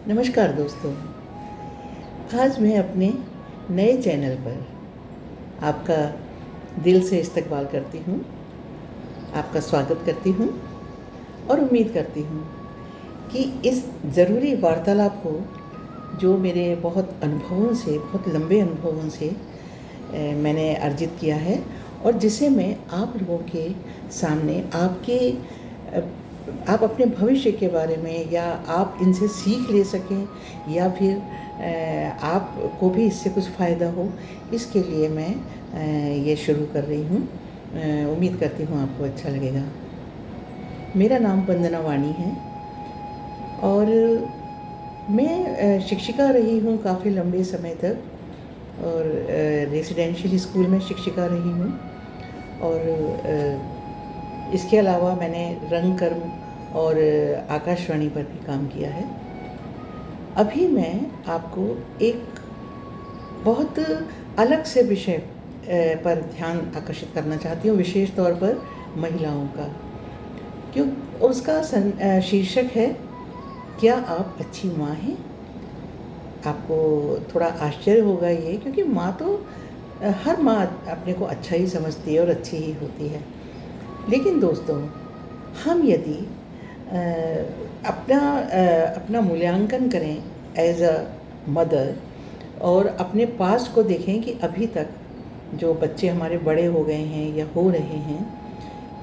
नमस्कार दोस्तों। आज मैं अपने नए चैनल पर आपका दिल से इस्तकबाल करती हूँ, आपका स्वागत करती हूँ और उम्मीद करती हूँ कि इस ज़रूरी वार्तालाप को जो मेरे बहुत लंबे अनुभवों से मैंने अर्जित किया है और जिसे मैं आप लोगों के सामने आप अपने भविष्य के बारे में या आप इनसे सीख ले सकें या फिर आपको भी इससे कुछ फ़ायदा हो, इसके लिए मैं ये शुरू कर रही हूँ। उम्मीद करती हूँ आपको अच्छा लगेगा। मेरा नाम वंदना वाणी है और मैं शिक्षिका रही हूँ काफ़ी लंबे समय तक और रेसिडेंशियल स्कूल में शिक्षिका रही हूँ और इसके अलावा मैंने रंगकर्म और आकाशवाणी पर भी काम किया है। अभी मैं आपको एक बहुत अलग से विषय पर ध्यान आकर्षित करना चाहती हूँ, विशेष तौर पर महिलाओं का, क्यों उसका शीर्षक है क्या आप अच्छी माँ हैं। आपको थोड़ा आश्चर्य होगा ये, क्योंकि माँ तो हर माँ अपने को अच्छा ही समझती है और अच्छी ही होती है। लेकिन दोस्तों, हम यदि अपना मूल्यांकन करें एज अ मदर और अपने पास्ट को देखें कि अभी तक जो बच्चे हमारे बड़े हो गए हैं या हो रहे हैं,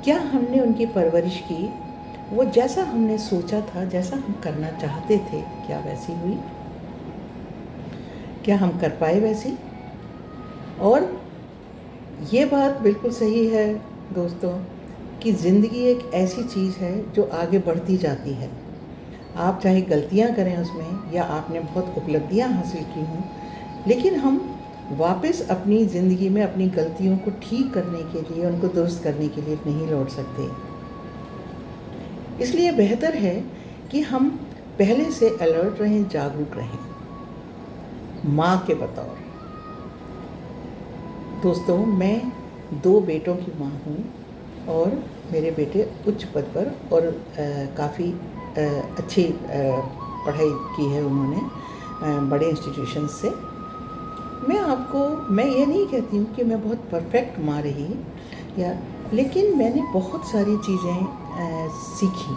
क्या हमने उनकी परवरिश की वो जैसा हमने सोचा था, जैसा हम करना चाहते थे, क्या वैसी हुई? क्या हम कर पाए वैसी? और ये बात बिल्कुल सही है दोस्तों कि ज़िंदगी एक ऐसी चीज़ है जो आगे बढ़ती जाती है। आप चाहे गलतियां करें उसमें या आपने बहुत उपलब्धियां हासिल की हों, लेकिन हम वापस अपनी ज़िंदगी में अपनी गलतियों को ठीक करने के लिए, उनको दुरुस्त करने के लिए नहीं लौट सकते। इसलिए बेहतर है कि हम पहले से अलर्ट रहें, जागरूक रहें। माँ के बतौर दोस्तों, मैं 2 बेटों की माँ हूँ और मेरे बेटे उच्च पद पर और काफ़ी अच्छी पढ़ाई की है उन्होंने बड़े इंस्टीट्यूशन से। मैं ये नहीं कहती हूँ कि मैं बहुत परफेक्ट माँ रही लेकिन मैंने बहुत सारी चीज़ें सीखी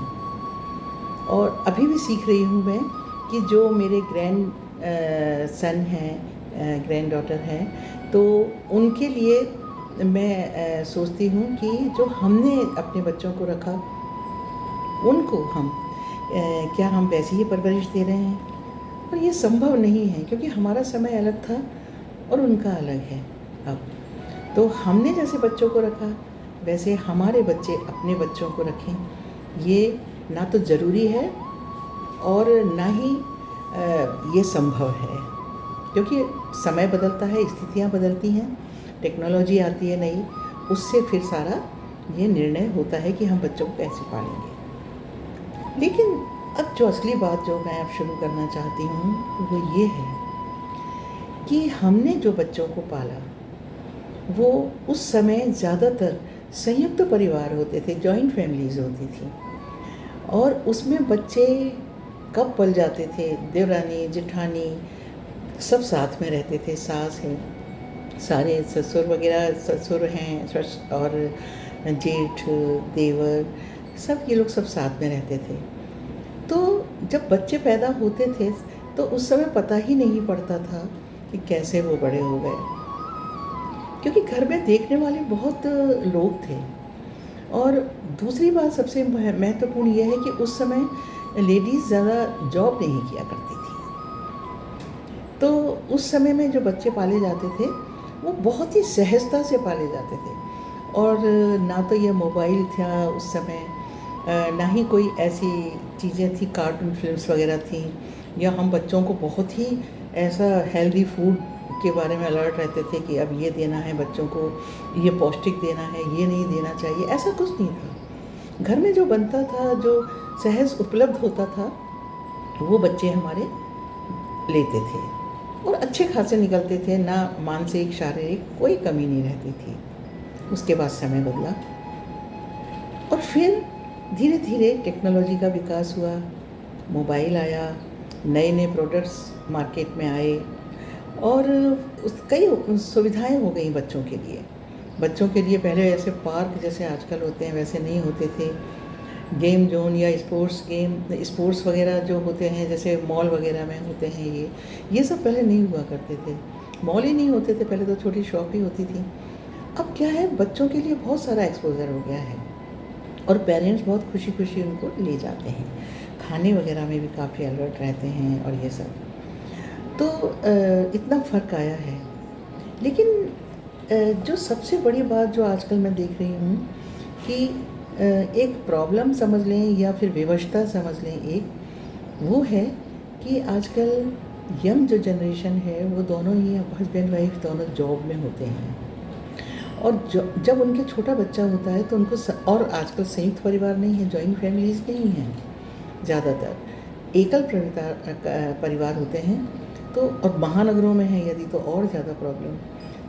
और अभी भी सीख रही हूँ मैं कि जो मेरे सन हैं, ग्रैंड डॉटर हैं, तो उनके लिए मैं सोचती हूँ कि जो हमने अपने बच्चों को रखा, उनको क्या हम वैसी ही परवरिश दे रहे हैं? और ये संभव नहीं है, क्योंकि हमारा समय अलग था और उनका अलग है। अब तो हमने जैसे बच्चों को रखा वैसे हमारे बच्चे अपने बच्चों को रखें, ये ना तो ज़रूरी है और ना ही ये संभव है, क्योंकि समय बदलता है, स्थितियाँ बदलती हैं, टेक्नोलॉजी आती है नई, उससे फिर सारा ये निर्णय होता है कि हम बच्चों को कैसे पालेंगे। लेकिन अब जो असली बात जो मैं अब शुरू करना चाहती हूँ वो ये है कि हमने जो बच्चों को पाला वो उस समय ज़्यादातर संयुक्त परिवार होते थे, जॉइंट फैमिलीज़ होती थी और उसमें बच्चे कब पल जाते थे, देवरानी जेठानी सब साथ में रहते थे, सास है, सारे ससुर वगैरह, ससुर हैं और जेठ देवर, सब ये लोग सब साथ में रहते थे। तो जब बच्चे पैदा होते थे तो उस समय पता ही नहीं पड़ता था कि कैसे वो बड़े हो गए, क्योंकि घर में देखने वाले बहुत लोग थे। और दूसरी बात सबसे महत्वपूर्ण यह है कि उस समय लेडीज़ ज़्यादा जॉब नहीं किया करती थी, तो उस समय में जो बच्चे पाले जाते थे वो बहुत ही सहजता से पाले जाते थे और ना तो ये मोबाइल था उस समय, ना ही कोई ऐसी चीज़ें थी, कार्टून फिल्म्स वगैरह थी, या हम बच्चों को बहुत ही ऐसा हेल्दी फूड के बारे में अलर्ट रहते थे कि अब ये देना है बच्चों को, ये पौष्टिक देना है, ये नहीं देना चाहिए, ऐसा कुछ नहीं था। घर में जो बनता था, जो सहज उपलब्ध होता था, वो बच्चे हमारे लेते थे और अच्छे खासे निकलते थे, ना मानसिक शारीरिक कोई कमी नहीं रहती थी। उसके बाद समय बदला और फिर धीरे धीरे टेक्नोलॉजी का विकास हुआ, मोबाइल आया, नए नए प्रोडक्ट्स मार्केट में आए और कई सुविधाएं हो गई बच्चों के लिए। बच्चों के लिए पहले ऐसे पार्क जैसे आजकल होते हैं वैसे नहीं होते थे। गेम जोन या स्पोर्ट्स वगैरह जो होते हैं जैसे मॉल वगैरह में होते हैं, ये सब पहले नहीं हुआ करते थे। मॉल ही नहीं होते थे पहले, तो छोटी शॉप ही होती थी। अब क्या है, बच्चों के लिए बहुत सारा एक्सपोजर हो गया है और पेरेंट्स बहुत खुशी खुशी उनको ले जाते हैं। खाने वगैरह में भी काफ़ी अलर्ट रहते हैं और ये सब, तो इतना फ़र्क आया है। लेकिन जो सबसे बड़ी बात जो आजकल मैं देख रही हूँ कि एक प्रॉब्लम समझ लें या फिर विवशता समझ लें, एक वो है कि आजकल यंग जो जनरेशन है वो दोनों ही हस्बैंड वाइफ दोनों जॉब में होते हैं और जब उनके छोटा बच्चा होता है तो उनको और आजकल संयुक्त परिवार नहीं है, जॉइंट फैमिलीज़ नहीं हैं, ज़्यादातर एकल परिवार होते हैं। तो और महानगरों में है यदि तो और ज़्यादा प्रॉब्लम।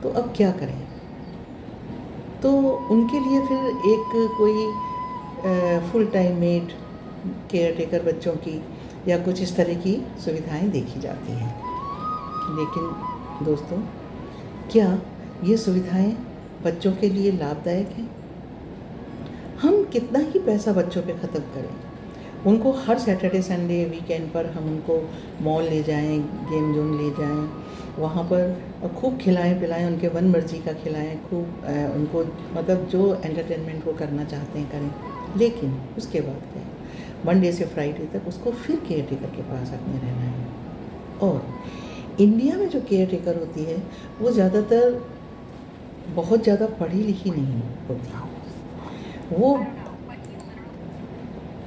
तो अब क्या करें? तो उनके लिए फिर एक कोई full time made, care taker बच्चों की या कुछ इस तरह की सुविधाएं देखी जाती हैं। लेकिन दोस्तों, क्या ये सुविधाएं बच्चों के लिए लाभदायक हैं? हम कितना ही पैसा बच्चों पे ख़त्म करें, उनको हर सैटरडे संडे वीकेंड पर हम उनको मॉल ले जाएं, गेम जोन ले जाएं, वहाँ पर खूब खिलाएं पिलाएं, उनके मन मर्जी का खिलाएं, खूब उनको मतलब जो एंटरटेनमेंट वो करना चाहते हैं करें। लेकिन उसके बाद क्या, मंडे से फ्राइडे तक उसको फिर केयर टेकर के पास अपने रहना है। और इंडिया में जो केयर टेकर होती है वो ज़्यादातर बहुत ज़्यादा पढ़ी लिखी नहीं होती, वो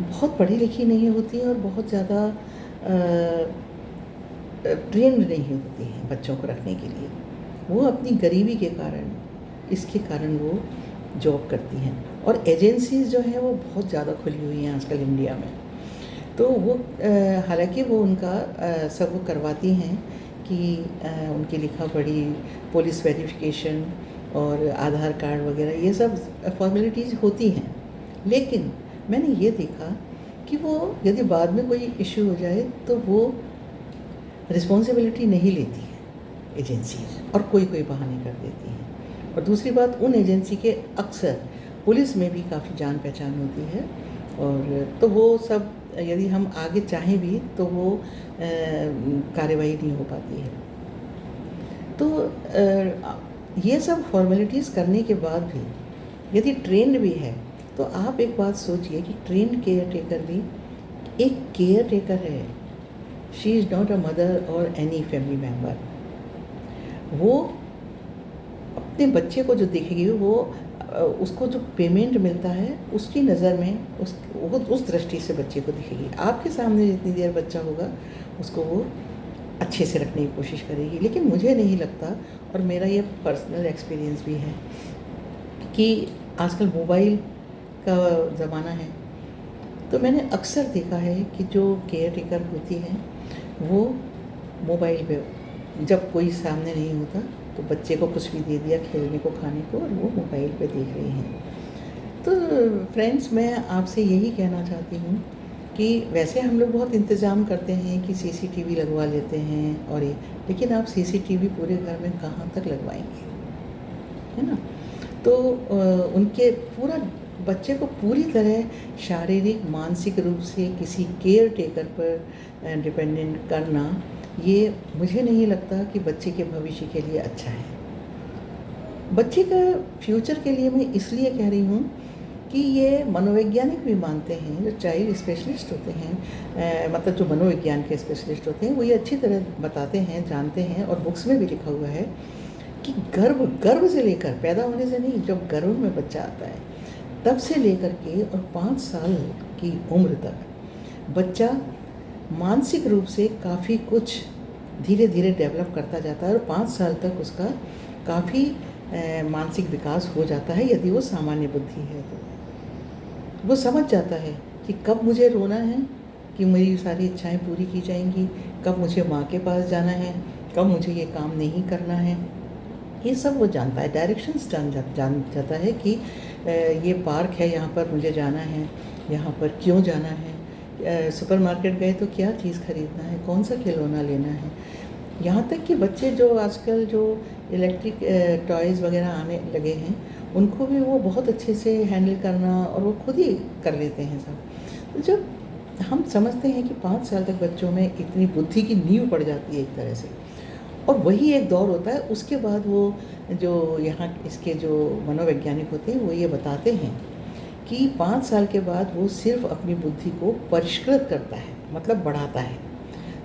बहुत पढ़ी लिखी नहीं होती और बहुत ज़्यादा ट्रेंड नहीं होती हैं बच्चों को रखने के लिए। वो अपनी गरीबी के कारण, इसके कारण वो जॉब करती हैं। और एजेंसीज़ जो हैं वो बहुत ज़्यादा खुली हुई हैं आजकल इंडिया में। तो वो हालांकि वो उनका सब वो करवाती हैं कि उनकी लिखा पढ़ी, पुलिस वेरिफिकेशन और आधार कार्ड वगैरह ये सब फॉर्मेलिटीज़ होती हैं। लेकिन मैंने ये देखा कि वो यदि बाद में कोई इश्यू हो जाए तो वो रिस्पॉन्सिबिलिटी नहीं लेती है एजेंसीज, और कोई बहाने कर देती हैं। और दूसरी बात, उन एजेंसी के अक्सर पुलिस में भी काफ़ी जान पहचान होती है, और तो वो सब यदि हम आगे चाहें भी तो वो कार्रवाई नहीं हो पाती है। तो ये सब फॉर्मेलिटीज़ करने के बाद भी यदि ट्रेंड भी है तो आप एक बात सोचिए कि ट्रेंड केयर टेकर भी एक केयर टेकर है। She is not a mother और एनी फैमिली मेम्बर। वो अपने बच्चे को जो देखेगी, वो उसको जो पेमेंट मिलता है उसकी नज़र में उस दृष्टि से बच्चे को दिखेगी। आपके सामने जितनी देर बच्चा होगा उसको वो अच्छे से रखने की कोशिश करेगी। लेकिन मुझे नहीं लगता, और मेरा ये पर्सनल एक्सपीरियंस भी है, कि आजकल मोबाइल का ज़माना है, तो मैंने अक्सर देखा है कि जो केयर टेकर होती हैं वो मोबाइल पे, जब कोई सामने नहीं होता तो बच्चे को कुछ भी दे दिया खेलने को, खाने को, और वो मोबाइल पे देख रही हैं। तो फ्रेंड्स, मैं आपसे यही कहना चाहती हूँ कि वैसे हम लोग बहुत इंतज़ाम करते हैं कि सीसीटीवी लगवा लेते हैं और ये, लेकिन आप सीसीटीवी पूरे घर में कहाँ तक लगवाएंगे, है ना? तो उनके पूरा बच्चे को पूरी तरह शारीरिक मानसिक रूप से किसी केयर टेकर पर डिपेंडेंट करना, ये मुझे नहीं लगता कि बच्चे के भविष्य के लिए अच्छा है। बच्चे का फ्यूचर के लिए मैं इसलिए कह रही हूँ कि ये मनोवैज्ञानिक भी मानते हैं, जो चाइल्ड स्पेशलिस्ट होते हैं, मतलब जो मनोविज्ञान के स्पेशलिस्ट होते हैं, वो ये अच्छी तरह बताते हैं, जानते हैं, और बुक्स में भी लिखा हुआ है कि गर्भ से लेकर, पैदा होने से नहीं, जब गर्भ में बच्चा आता है तब से लेकर के और 5 साल की उम्र तक बच्चा मानसिक रूप से काफ़ी कुछ धीरे धीरे डेवलप करता जाता है, और 5 साल तक उसका काफ़ी मानसिक विकास हो जाता है। यदि वो सामान्य बुद्धि है तो वो समझ जाता है कि कब मुझे रोना है, कि मेरी सारी इच्छाएं पूरी की जाएंगी, कब मुझे माँ के पास जाना है, कब मुझे ये काम नहीं करना है, ये सब वो जानता है। डायरेक्शंस जान जाता है कि ये पार्क है, यहाँ पर मुझे जाना है, यहाँ पर क्यों जाना है, सुपरमार्केट गए तो क्या चीज़ खरीदना है, कौन सा खिलौना लेना है। यहाँ तक कि बच्चे जो आजकल जो इलेक्ट्रिक टॉयज़ वगैरह आने लगे हैं, उनको भी वो बहुत अच्छे से हैंडल करना और वो खुद ही कर लेते हैं सब। तो जब हम समझते हैं कि 5 साल तक बच्चों में इतनी बुद्धि की नींव पड़ जाती है एक तरह से, और वही एक दौर होता है, उसके बाद वो जो यहाँ इसके जो मनोवैज्ञानिक होते हैं वो ये बताते हैं कि 5 साल के बाद वो सिर्फ अपनी बुद्धि को परिष्कृत करता है, मतलब बढ़ाता है,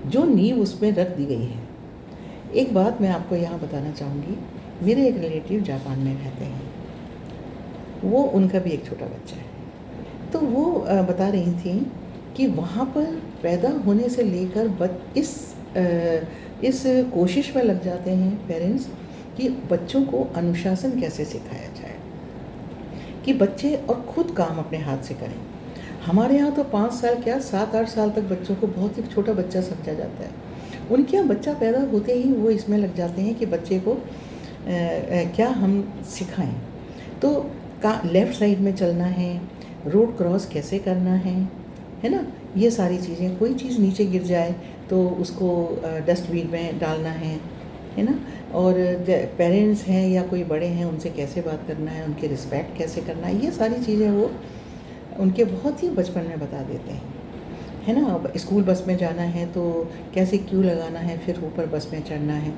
जो नींव उसमें रख दी गई है। एक बात मैं आपको यहाँ बताना चाहूँगी। मेरे एक रिलेटिव जापान में रहते हैं, वो उनका भी एक छोटा बच्चा है। तो वो बता रही थी कि वहाँ पर पैदा होने से लेकर इस कोशिश में लग जाते हैं पेरेंट्स कि बच्चों को अनुशासन कैसे सिखाया जाए, कि बच्चे और खुद काम अपने हाथ से करें। हमारे यहाँ तो 5 साल क्या 7-8 साल तक बच्चों को बहुत ही छोटा बच्चा समझा जाता है। उनके यहाँ बच्चा पैदा होते ही वो इसमें लग जाते हैं कि बच्चे को क्या हम सिखाएं। तो लेफ़्ट साइड में चलना है, रोड क्रॉस कैसे करना है ना, ये सारी चीज़ें। कोई चीज़ नीचे गिर जाए तो उसको डस्टबिन में डालना है ना। और पेरेंट्स हैं या कोई बड़े हैं, उनसे कैसे बात करना है, उनके रिस्पेक्ट कैसे करना है, ये सारी चीज़ें वो उनके बहुत ही बचपन में बता देते हैं, है ना। अब स्कूल बस में जाना है तो कैसे क्यू लगाना है, फिर ऊपर बस में चढ़ना है,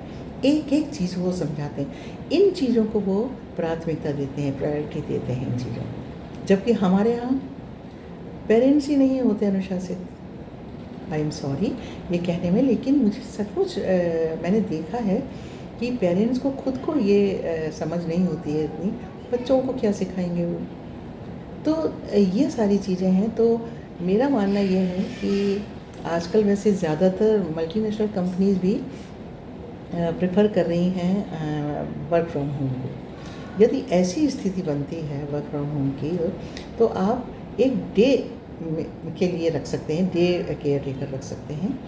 एक एक चीज़ वो समझाते हैं। इन चीज़ों को वो प्राथमिकता देते हैं, प्रायोरिटी देते हैं इन चीज़ों को। जबकि हमारे यहाँ पेरेंट्स ही नहीं होते अनुशासित। आई एम सॉरी ये कहने में, लेकिन मुझे सचमुच मैंने देखा है कि पेरेंट्स को खुद को ये समझ नहीं होती है इतनी, बच्चों को क्या सिखाएंगे वो। तो ये सारी चीज़ें हैं। तो मेरा मानना ये है कि आजकल वैसे ज़्यादातर मल्टीनेशनल कंपनीज़ भी प्रेफर कर रही हैं वर्क फ्रॉम होम को। यदि ऐसी स्थिति बनती है वर्क फ्रॉम होम की, तो आप एक डे के लिए रख सकते हैं, डे केयर टेकर रख सकते हैं।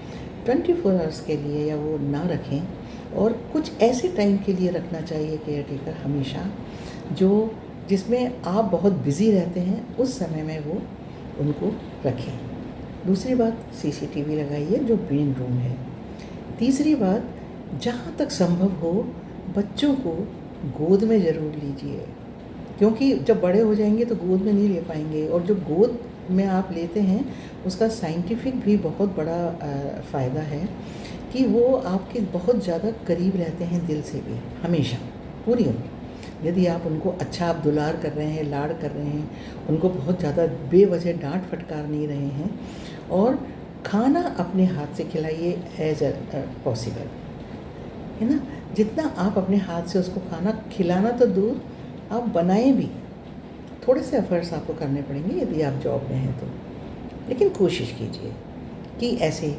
24 आवर्स के लिए या वो ना रखें, और कुछ ऐसे टाइम के लिए रखना चाहिए केयर टेकर हमेशा, जिसमें आप बहुत बिज़ी रहते हैं, उस समय में वो उनको रखें। दूसरी बात, CCTV लगाइए जो मेन रूम है। तीसरी बात, जहाँ तक संभव हो बच्चों को गोद में ज़रूर लीजिए, क्योंकि जब बड़े हो जाएंगे तो गोद में नहीं ले पाएंगे। और जो गोद में आप लेते हैं उसका साइंटिफिक भी बहुत बड़ा फ़ायदा है कि वो आपके बहुत ज़्यादा करीब रहते हैं दिल से भी, हमेशा पूरी उम्र। यदि आप उनको अच्छा आप दुलार कर रहे हैं, लाड़ कर रहे हैं, उनको बहुत ज़्यादा बेवजह डांट फटकार नहीं रहे हैं, और खाना अपने हाथ से खिलाइए एज पॉसिबल, है ना। जितना आप अपने हाथ से उसको खाना खिलाना तो दूर, आप बनाएं भी। थोड़े से एफर्ट्स आपको करने पड़ेंगे यदि आप जॉब में हैं तो, लेकिन कोशिश कीजिए कि ऐसे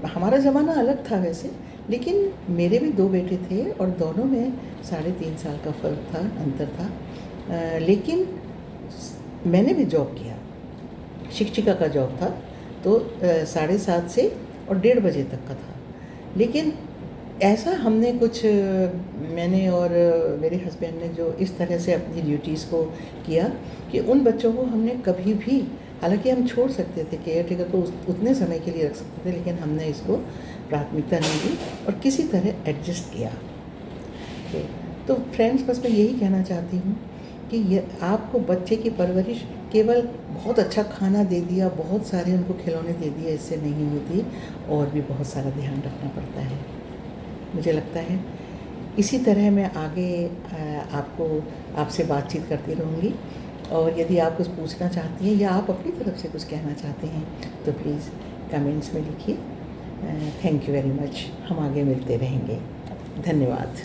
हमारा ज़माना अलग था वैसे, लेकिन मेरे भी 2 बेटे थे और दोनों में 3.5 साल का फ़र्क था, अंतर था। लेकिन मैंने भी जॉब किया, शिक्षिका का जॉब था, तो 7:30 से और 1:30 बजे तक का था। लेकिन ऐसा हमने कुछ मैंने और मेरे हस्बैंड ने जो इस तरह से अपनी ड्यूटीज़ को किया कि उन बच्चों को हमने कभी भी, हालांकि हम छोड़ सकते थे, केयर टेकर को उतने समय के लिए रख सकते थे, लेकिन हमने इसको प्राथमिकता नहीं दी और किसी तरह एडजस्ट किया। तो फ्रेंड्स, बस मैं यही कहना चाहती हूँ कि ये आपको बच्चे की परवरिश केवल बहुत अच्छा खाना दे दिया, बहुत सारे उनको खिलौने दे दिए, इससे नहीं होती, और भी बहुत सारा ध्यान रखना पड़ता है। मुझे लगता है इसी तरह मैं आगे आपसे बातचीत करती रहूँगी, और यदि आप कुछ पूछना चाहती हैं या आप अपनी तरफ से कुछ कहना चाहते हैं तो प्लीज़ कमेंट्स में लिखिए। Thank you very much. हम आगे मिलते रहेंगे। धन्यवाद।